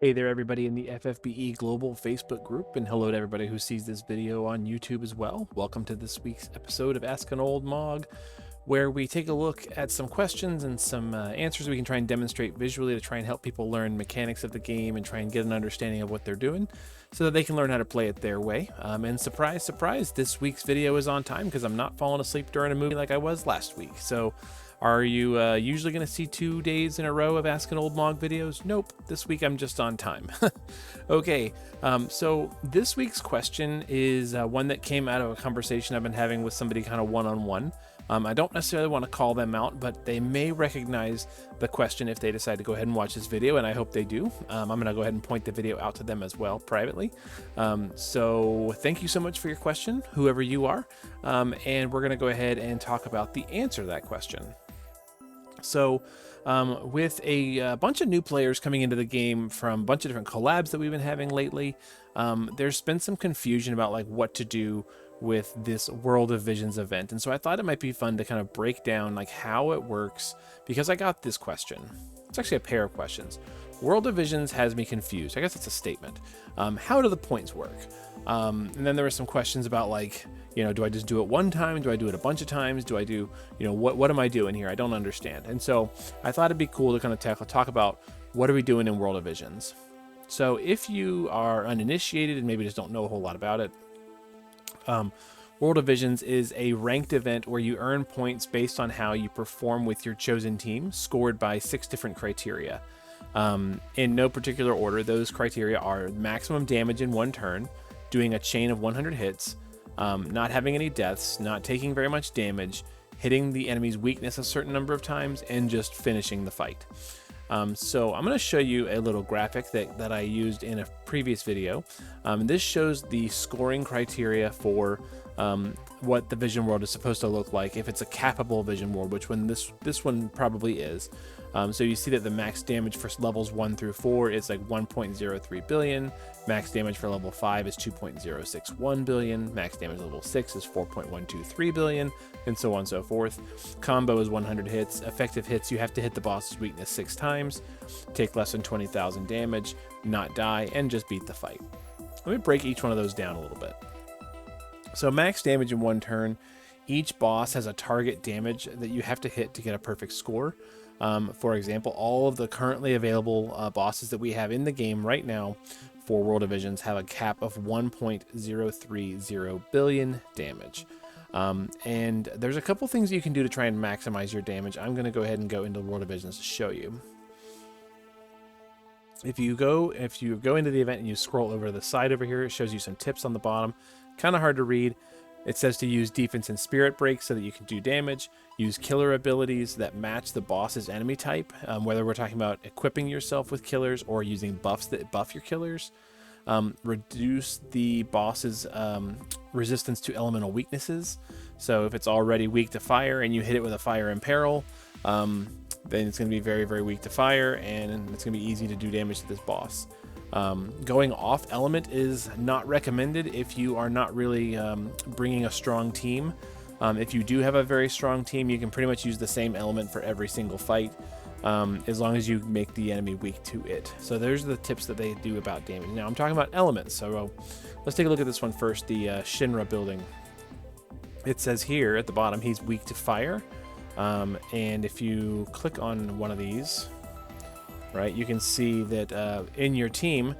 Hey there, everybody in the FFBE Global Facebook group, and hello to everybody who sees this video on YouTube as well. Welcome to this week's episode of Ask an Old Mog, where we take a look at some questions and some answers we can try and demonstrate visually to try and help people learn mechanics of the game and try and get an understanding of what they're doing so that they can learn how to play it their way. And surprise, surprise, this week's video is on time because I'm not falling asleep during a movie like I was last week. So are you usually going to see 2 days in a row of Ask an Old Mog videos? Nope. This week I'm just on time. Okay, so this week's question is one that came out of a conversation I've been having with somebody kind of one-on-one. I don't necessarily want to call them out, but they may recognize the question if they decide to go ahead and watch this video, and I hope they do. I'm going to go ahead and point the video out to them as well privately. So thank you so much for your question, whoever you are, and we're going to go ahead and talk about the answer to that question. So with a bunch of new players coming into the game from a bunch of different collabs that we've been having lately, there's been some confusion about like what to do with this World of Visions event. And so I thought it might be fun to kind of break down like how it works, because I got this question. It's actually a pair of questions. World of Visions has me confused. I guess it's a statement. How do the points work? And then there were some questions about like, do I just do it one time? Do I do it a bunch of times? Do I do, what am I doing here? I don't understand. And so I thought it'd be cool to kind of talk about what are we doing in World of Visions. So if you are uninitiated and maybe just don't know a whole lot about it, World of Visions is a ranked event where you earn points based on how you perform with your chosen team, scored by 6 different criteria. In no particular order, those criteria are maximum damage in 1 turn, doing a chain of 100 hits, not having any deaths, not taking very much damage, hitting the enemy's weakness a certain number of times, and just finishing the fight. So I'm going to show you a little graphic that I used in a previous video. This shows the scoring criteria for what the Vision World is supposed to look like if it's a capable Vision World, which this one probably is. So you see that the max damage for levels 1 through 4 is like 1.03 billion. Max damage for level 5 is 2.061 billion. Max damage level 6 is 4.123 billion, and so on and so forth. Combo is 100 hits. Effective hits, you have to hit the boss's weakness 6 times, take less than 20,000 damage, not die, and just beat the fight. Let me break each one of those down a little bit. So max damage in 1 turn. Each boss has a target damage that you have to hit to get a perfect score. For example, all of the currently available bosses that we have in the game right now for World of Visions have a cap of 1.030 billion damage. And there's a couple things you can do to try and maximize your damage. I'm going to go ahead and go into World of Visions to show you. If you go into the event and you scroll over to the side over here, it shows you some tips on the bottom. Kind of hard to read. It says to use defense and spirit breaks so that you can do damage. Use killer abilities that match the boss's enemy type, whether we're talking about equipping yourself with killers or using buffs that buff your killers. Reduce the boss's resistance to elemental weaknesses. So if it's already weak to fire and you hit it with a fire in peril, then it's going to be very, very weak to fire, and it's going to be easy to do damage to this boss. Going off element is not recommended if you are not really bringing a strong team. If you do have a very strong team, you can pretty much use the same element for every single fight, as long as you make the enemy weak to it. So there's the tips that they do about damage. Now I'm talking about elements, so let's take a look at this one first, the Shinra building. It says here at the bottom he's weak to fire, and if you click on one of these, right, you can see that in your team,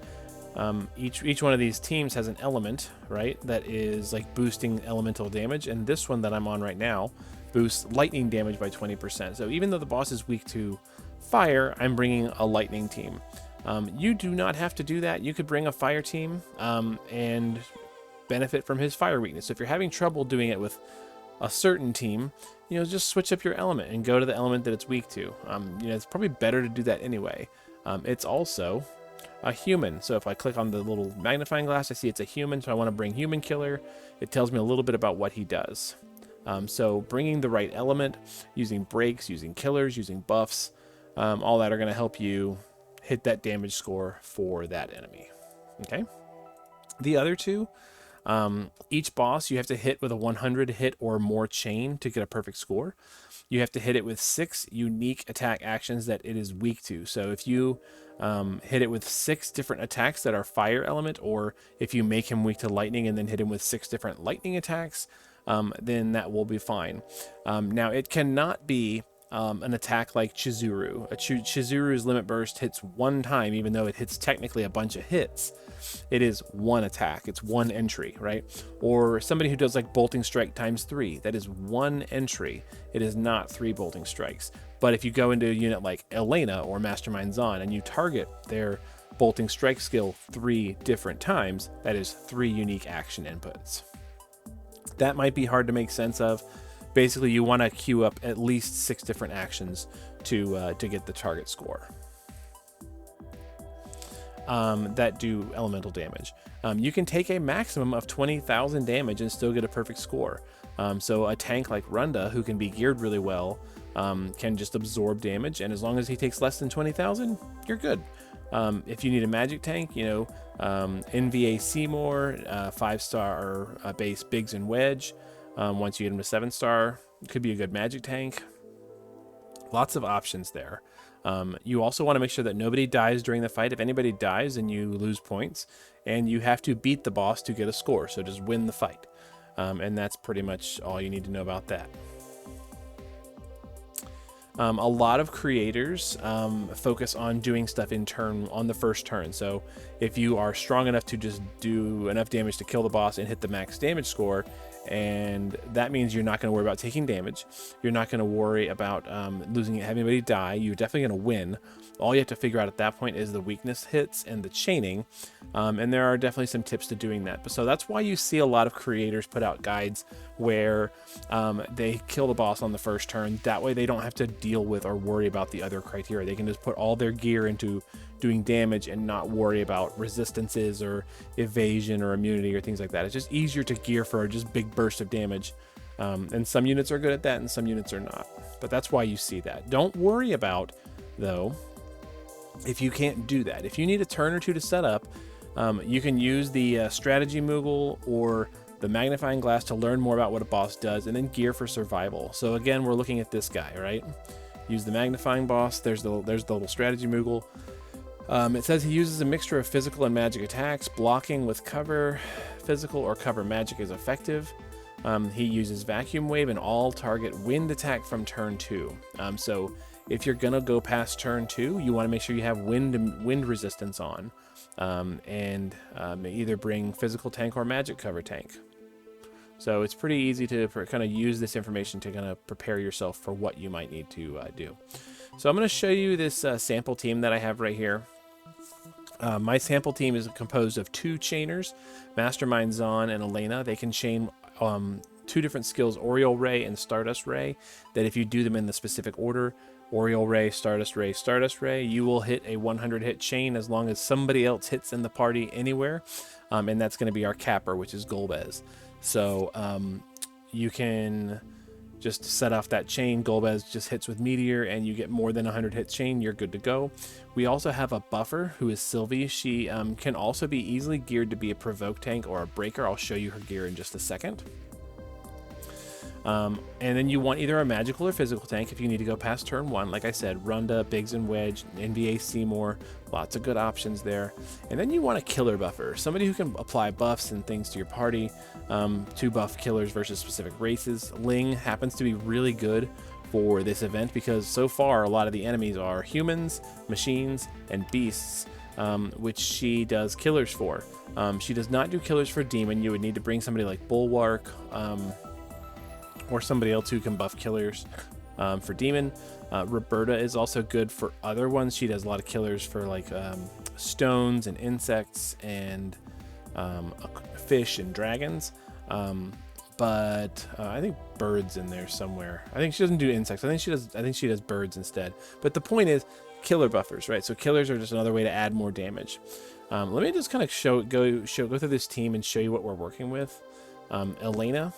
each one of these teams has an element, right, that is like boosting elemental damage, and this one that I'm on right now boosts lightning damage by 20%. So even though the boss is weak to fire, I'm bringing a lightning team. You do not have to do that. You could bring a fire team and benefit from his fire weakness. So if you're having trouble doing it with a certain team, just switch up your element and go to the element that it's weak to. It's probably better to do that anyway. It's also a human. So if I click on the little magnifying glass, I see it's a human, so I want to bring human killer. It tells me a little bit about what he does. So bringing the right element, using breaks, using killers, using buffs, all that are going to help you hit that damage score for that enemy. Okay. The other two, Each boss you have to hit with a 100 hit or more chain to get a perfect score. You have to hit it with 6 unique attack actions that it is weak to. So if you hit it with 6 different attacks that are fire element, or if you make him weak to lightning and then hit him with 6 different lightning attacks, then that will be fine. Now, it cannot be an attack like Chizuru. Chizuru's limit burst hits 1 time, even though it hits technically a bunch of hits. It is 1 attack. It's 1 entry, right? Or somebody who does like bolting strike times 3. That is 1 entry. It is not 3 bolting strikes. But if you go into a unit like Elena or Mastermind Zahn and you target their bolting strike skill 3 different times, that is 3 unique action inputs. That might be hard to make sense of. Basically, you want to queue up at least 6 different actions to get the target score that do elemental damage. You can take a maximum of 20,000 damage and still get a perfect score. So a tank like Runda, who can be geared really well, can just absorb damage, and as long as he takes less than 20,000, you're good. If you need a magic tank, NVA Seymour, 5-star base Biggs and Wedge. Once you get him to 7-star, could be a good magic tank. Lots of options there. You also want to make sure that nobody dies during the fight. If anybody dies, then you lose points, and you have to beat the boss to get a score. So just win the fight. And that's pretty much all you need to know about that. A lot of creators focus on doing stuff on the first turn. So if you are strong enough to just do enough damage to kill the boss and hit the max damage score, and that means you're not going to worry about taking damage. You're not going to worry about having anybody die. You're definitely going to win. All you have to figure out at that point is the weakness hits and the chaining. And there are definitely some tips to doing that. So that's why you see a lot of creators put out guides where they kill the boss on the first turn. That way they don't have to deal with or worry about the other criteria. They can just put all their gear into doing damage and not worry about resistances or evasion or immunity or things like that. It's just easier to gear for just big burst of damage. And some units are good at that and some units are not. But that's why you see that. Don't worry about, though, if you can't do that. If you need a turn or two to set up, you can use the strategy Moogle or the magnifying glass to learn more about what a boss does, and then gear for survival. So again, we're looking at this guy, right? Use the magnifying boss. There's the little strategy Moogle. It says he uses a mixture of physical and magic attacks. Blocking with cover, physical or cover magic is effective. He uses vacuum wave and all target wind attack from turn 2. So if you're gonna go past turn 2, you want to make sure you have wind resistance on, and either bring physical tank or magic cover tank. So it's pretty easy to kind of use this information to kind of prepare yourself for what you might need to do. So I'm going to show you this sample team that I have right here. My sample team is composed of 2 chainers, Mastermind Zahn and Elena. They can chain 2 different skills, Oriole Ray and Stardust Ray, that if you do them in the specific order, Oriole Ray, Stardust Ray, Stardust Ray, you will hit a 100 hit chain as long as somebody else hits in the party anywhere. And that's going to be our capper, which is Golbez. So you can just set off that chain. Golbez just hits with Meteor and you get more than 100 hit chain. You're good to go. We also have a buffer who is Sylvie. She can also be easily geared to be a provoke tank or a breaker. I'll show you her gear in just a second. And then you want either a magical or physical tank if you need to go past turn 1. Like I said, Runda, Biggs and Wedge, NVA Seymour, lots of good options there. And then you want a killer buffer, somebody who can apply buffs and things to your party, to buff killers versus specific races. Ling happens to be really good for this event because so far a lot of the enemies are humans, machines, and beasts, which she does killers for. She does not do killers for demon. You would need to bring somebody like Bulwark, or somebody else who can buff killers for demon. Roberta is also good for other ones. She does a lot of killers for like stones and insects and fish and dragons. But I think birds in there somewhere. I think she doesn't do insects. I think she does birds instead. But the point is killer buffers, right? So killers are just another way to add more damage. Let me just kind of go through this team and show you what we're working with. Elena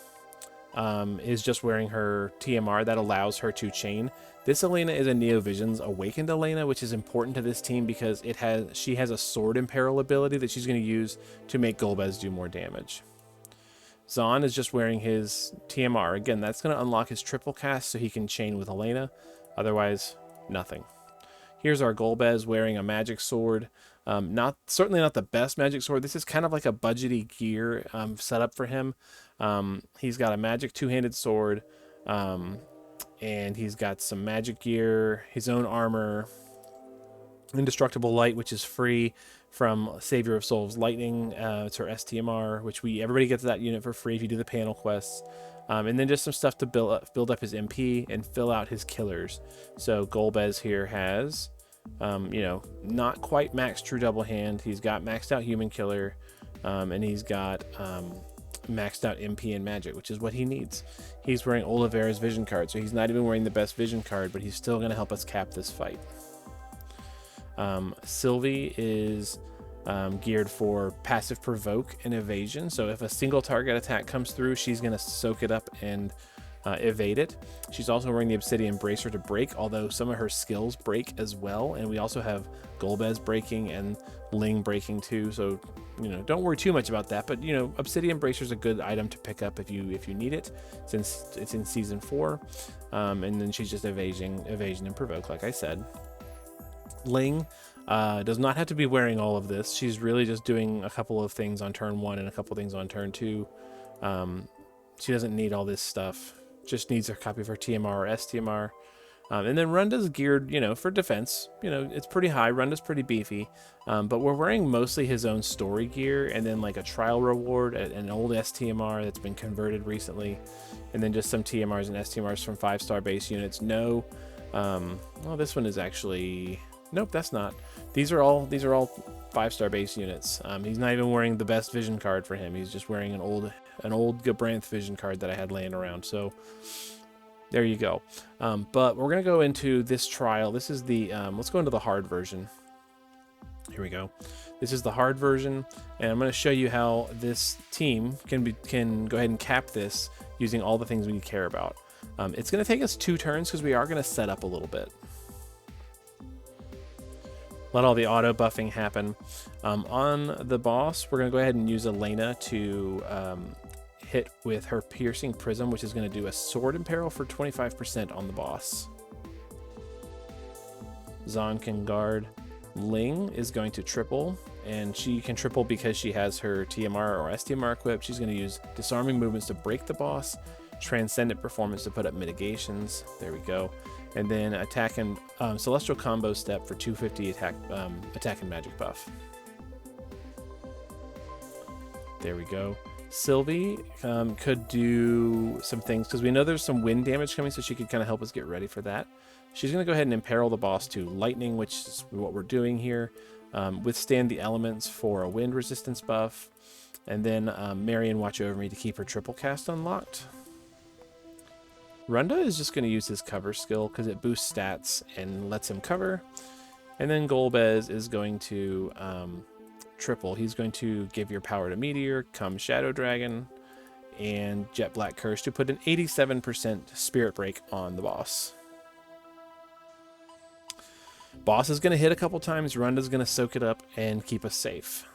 is just wearing her TMR that allows her to chain. This Elena is a Neovisions Awakened Elena, which is important to this team because she has a Sword Imperil ability that she's going to use to make Golbez do more damage. Zahn is just wearing his TMR. Again, that's going to unlock his triple cast so he can chain with Elena. Otherwise, nothing. Here's our Golbez wearing a magic sword. Certainly not the best magic sword. This is kind of like a budgety gear setup for him. He's got a magic two-handed sword, and he's got some magic gear, his own armor, indestructible light, which is free from Savior of Souls Lightning. It's her STMR, which everybody gets that unit for free if you do the panel quests. And then just some stuff to build up his MP and fill out his killers. So Golbez here has, not quite max true double hand. He's got maxed out human killer, and he's got maxed out MP and magic, which is what he needs. He's wearing Oliveira's vision card, so he's not even wearing the best vision card, but he's still going to help us cap this fight. Sylvie is geared for passive provoke and evasion. So if a single target attack comes through, she's going to soak it up and evade it. She's also wearing the Obsidian Bracer to break, although some of her skills break as well. And we also have Golbez breaking and Ling breaking too. So, don't worry too much about that. But, Obsidian Bracer is a good item to pick up if you need it, since it's in Season 4. And then she's just evasion and provoke, like I said. Ling does not have to be wearing all of this. She's really just doing a couple of things on turn 1 and a couple of things on turn 2. She doesn't need all this stuff. Just needs a copy of her TMR or STMR. And then Runda's geared, for defense. It's pretty high. Runda's pretty beefy. But we're wearing mostly his own story gear, and then like a trial reward, an old STMR that's been converted recently, and then just some TMRs and STMRs from 5-star base units. No, well, this one is actually... Nope, that's not. These are all 5-star base units. He's not even wearing the best vision card for him. He's just wearing an old Gabranth vision card that I had laying around. So there you go. But we're gonna go into this trial. This is the let's go into the hard version. Here we go. This is the hard version, and I'm going to show you how this team can go ahead and cap this using all the things we care about. It's going to take us 2 turns because we are going to set up a little bit. Let all the auto buffing happen. On the boss, we're going to go ahead and use Elena to hit with her Piercing Prism, which is going to do a Sword Imperil for 25% on the boss. Zahn can guard. Ling is going to triple, and she can triple because she has her TMR or STMR equipped. She's going to use Disarming Movements to break the boss, Transcendent Performance to put up mitigations. There we go. And then attack and Celestial Combo Step for 250 attack and magic buff. There we go. Sylvie could do some things because we know there's some wind damage coming, so she could kind of help us get ready for that. She's going to go ahead and imperil the boss to lightning, which is what we're doing here. Withstand the elements for a wind resistance buff. And then Marion watch over me to keep her triple cast unlocked. Runda is just going to use his cover skill because it boosts stats and lets him cover. And then Golbez is going to triple. He's going to give your power to Meteor, come Shadow Dragon, and Jet Black Curse to put an 87% Spirit Break on the boss. Boss is going to hit a couple times. Runda's going to soak it up and keep us safe.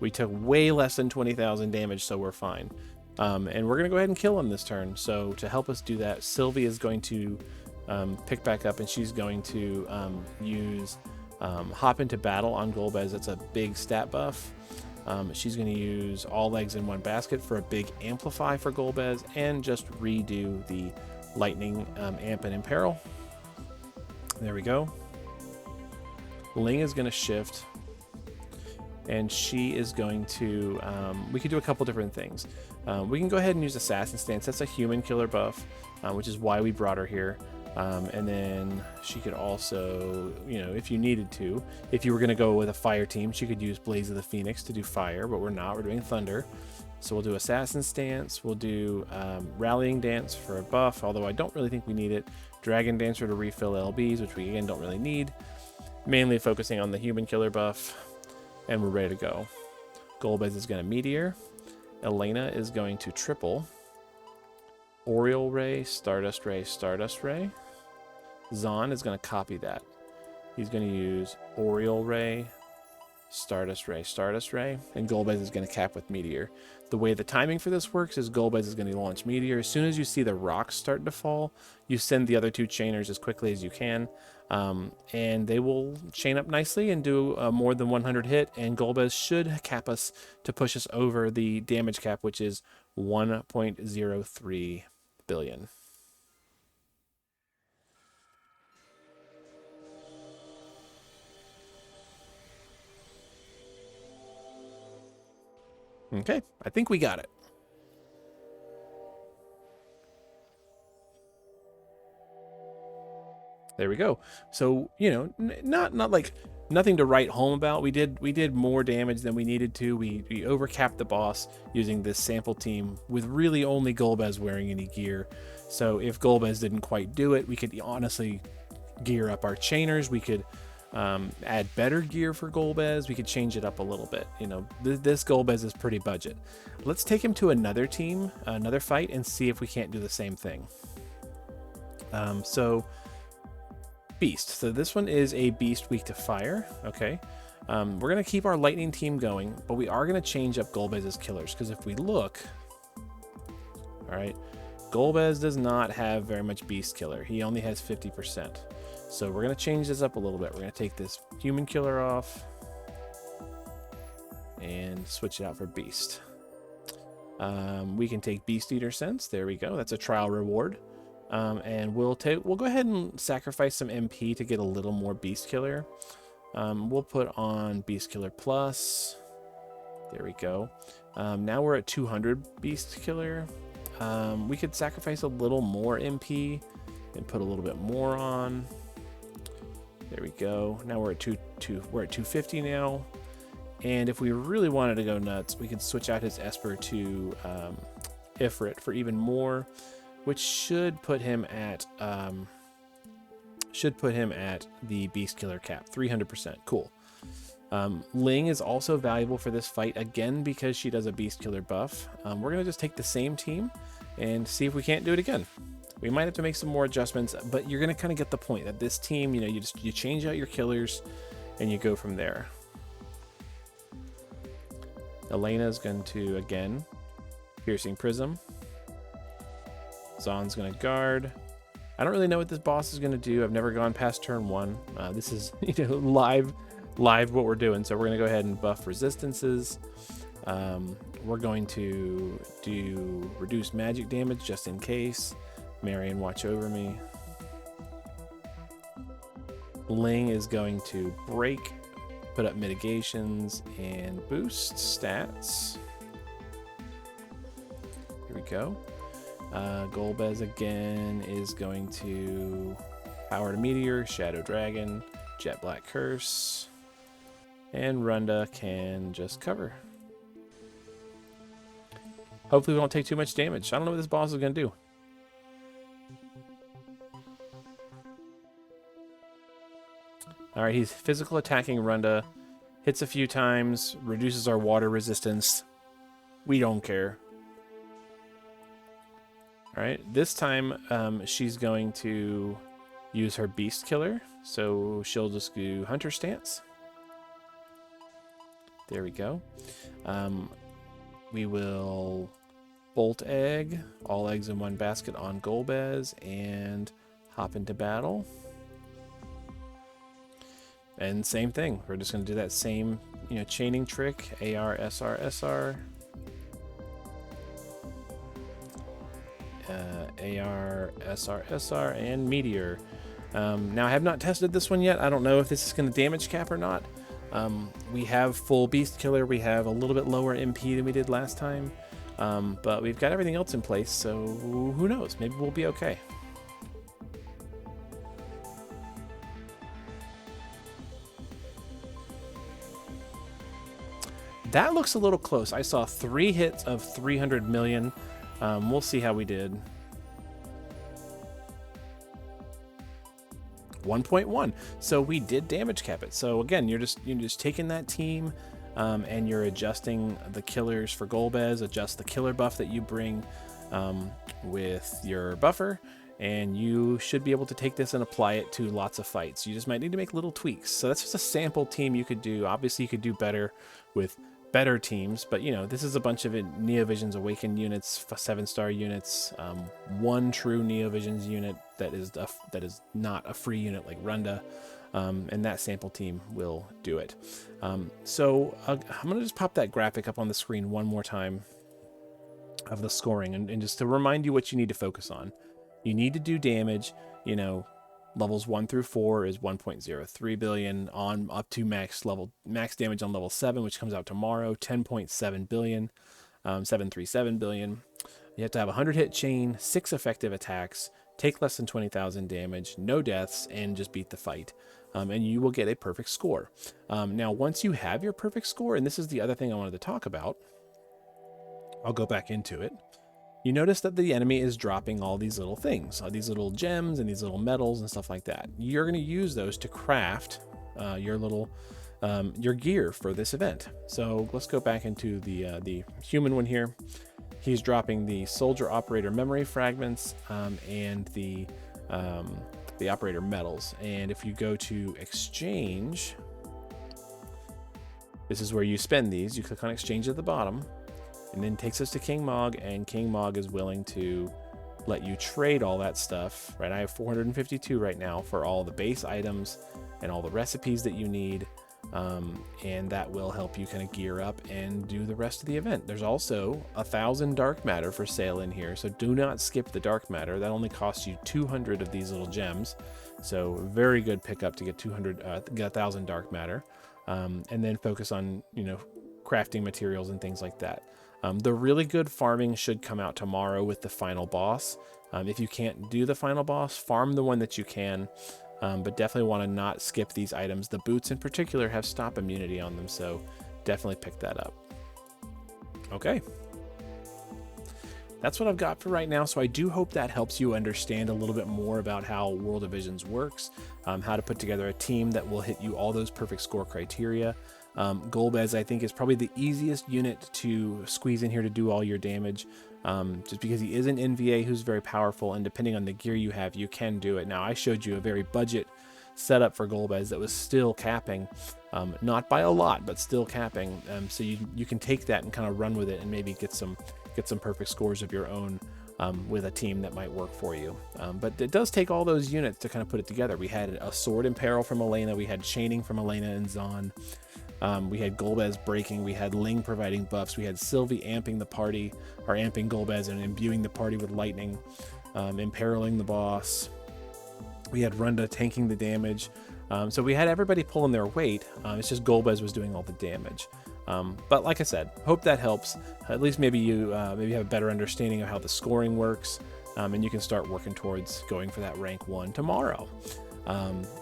We took way less than 20,000 damage, so we're fine. And we're going to go ahead and kill him this turn. So to help us do that, Sylvie is going to pick back up, and she's going to use Hop into Battle on Golbez. That's a big stat buff. She's going to use All Eggs in One Basket for a big Amplify for Golbez, and just redo the Lightning Amp and Imperil. There we go. Ling is going to shift, and she is going to, we could do a couple different things. We can go ahead and use Assassin Stance. That's a human killer buff, which is why we brought her here. And then she could also, if you needed to, if you were going to go with a fire team, she could use Blaze of the Phoenix to do fire, but we're not. We're doing thunder. So we'll do Assassin Stance. We'll do Rallying Dance for a buff, although I don't really think we need it. Dragon Dancer to refill LBs, which we, again, don't really need. Mainly focusing on the human killer buff. And we're ready to go. Golbez is going to Meteor. Elena is going to triple. Oriole Ray, Stardust Ray, Stardust Ray. Zahn is going to copy that. He's going to use Oriole Ray, Stardust Ray, and Golbez is going to cap with Meteor. The way the timing for this works is Golbez is going to launch Meteor. As soon as you see the rocks start to fall, you send the other two chainers as quickly as you can, and they will chain up nicely and do a more than 100 hit, and Golbez should cap us to push us over the damage cap, which is 1.03 billion. Okay, I think we got it. There we go. So, you know, not like nothing to write home about. We did more damage than we needed to. We overcapped the boss using this sample team with really only Golbez wearing any gear. So if Golbez didn't quite do it, we could honestly gear up our chainers. We could add better gear for Golbez. We could change it up a little bit. You know, this Golbez is pretty budget. Let's take him to another team, another fight, and see if we can't do the same thing. So Beast. So this one is a Beast weak to fire. Okay. We're going to keep our lightning team going, but we are going to change up Golbez's killers, because if we look, all right, Golbez does not have very much Beast killer. He only has 50%. So we're going to change this up a little bit. We're going to take this human killer off and switch it out for Beast. We can take Beast Eater Sense. There we go. That's a trial reward. And we'll go ahead and sacrifice some MP to get a little more Beast Killer. We'll put on Beast Killer Plus. There we go. Now we're at 200 Beast Killer. We could sacrifice a little more MP and put a little bit more on. There we go. Now we're at 250 now. And if we really wanted to go nuts, we could switch out his Esper to Ifrit for even more, which should put him at the Beast Killer cap, 300%. Cool. Ling is also valuable for this fight, again, because she does a Beast Killer buff. We're going to just take the same team and see if we can't do it again. We might have to make some more adjustments, but you're going to kind of get the point that this team, you know, you change out your killers and you go from there. Elena is going to, again, Piercing Prism. Zahn's going to guard. I don't really know what this boss is going to do. I've never gone past turn 1. This is, you know, live what we're doing. So we're going to go ahead and buff resistances. We're going to do reduce magic damage just in case. Marion, watch over me. Ling is going to break, put up mitigations, and boost stats. Here we go. Golbez again is going to Power to Meteor, Shadow Dragon, Jet Black Curse, and Runda can just cover. Hopefully we don't take too much damage. I don't know what this boss is going to do. Alright, he's physical attacking Runda, hits a few times, reduces our water resistance. We don't care. Alright, this time she's going to use her Beast Killer, so she'll just do Hunter Stance. There we go. We will Bolt Egg, all eggs in one basket on Golbez, and hop into battle. And same thing, we're just going to do that same, you know, chaining trick, AR, SR, SR. AR, SR, SR, and Meteor. Now, I have not tested this one yet. I don't know if this is going to damage cap or not. We have full Beast Killer. We have a little bit lower MP than we did last time. But we've got everything else in place, so who knows? Maybe we'll be okay. That looks a little close. I saw 3 hits of 300 million. We'll see how we did. 1.1. So we did damage cap it. So again, you're just taking that team and you're adjusting the killers for Golbez, adjust the killer buff that you bring with your buffer, and you should be able to take this and apply it to lots of fights. You just might need to make little tweaks. So that's just a sample team you could do. Obviously, you could do better with better teams, but you know, this is a bunch of Neovision's Awakened units, 7-star units, one true Neovision's unit that is not a free unit like Runda, and that sample team will do it. So I'm going to just pop that graphic up on the screen one more time of the scoring, and just to remind you what you need to focus on. You need to do damage. You know, levels 1 through 4 is 1.03 billion on up to max damage on level 7, which comes out tomorrow, 10.7 billion, 737 billion. You have to have a 100 hit chain, 6 effective attacks, take less than 20,000 damage, no deaths, and just beat the fight. And you will get a perfect score. Now, once you have your perfect score, and this is the other thing I wanted to talk about, I'll go back into it. You notice that the enemy is dropping all these little things, these little gems and these little metals and stuff like that. You're going to use those to craft your gear for this event. So let's go back into the human one here. He's dropping the soldier operator memory fragments and the operator metals. And if you go to exchange, this is where you spend these. You click on exchange at the bottom. And then takes us to King Mog, and King Mog is willing to let you trade all that stuff, right? I have 452 right now for all the base items and all the recipes that you need, and that will help you kind of gear up and do the rest of the event. There's also 1,000 dark matter for sale in here, so do not skip the dark matter. That only costs you 200 of these little gems, so very good pickup to get 1,000 dark matter, and then focus on, you know, crafting materials and things like that. The really good farming should come out tomorrow with the final boss. If you can't do the final boss, farm the one that you can, but definitely want to not skip these items. The boots in particular have stop immunity on them, so definitely pick that up. Okay. That's what I've got for right now, so I do hope that helps you understand a little bit more about how World of Visions works, how to put together a team that will hit you all those perfect score criteria. Golbez, I think, is probably the easiest unit to squeeze in here to do all your damage, just because he is an NVA who's very powerful, and depending on the gear you have, you can do it. Now, I showed you a very budget setup for Golbez that was still capping, not by a lot, but still capping. So you can take that and kind of run with it and maybe get some perfect scores of your own with a team that might work for you. But it does take all those units to kind of put it together. We had a sword in peril from Elena, we had chaining from Elena and Zahn. We had Golbez breaking, we had Ling providing buffs, we had Sylvie amping the party, or amping Golbez and imbuing the party with lightning, imperiling the boss. We had Runda tanking the damage. So we had everybody pulling their weight. It's just Golbez was doing all the damage. But like I said, hope that helps. At least maybe you have a better understanding of how the scoring works, and you can start working towards going for that rank 1 tomorrow.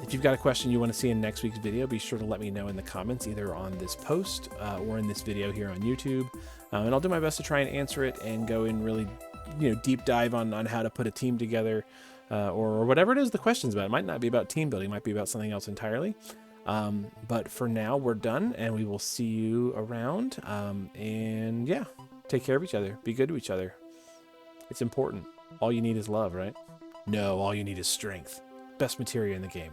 If you've got a question you want to see in next week's video, be sure to let me know in the comments, either on this post or in this video here on YouTube. And I'll do my best to try and answer it and go in really, deep dive on how to put a team together, or whatever it is the question's about. It might not be about team building, it might be about something else entirely. But for now, we're done, and we will see you around. And yeah, take care of each other. Be good to each other. It's important. All you need is love, right? No, all you need is strength. Best materia in the game.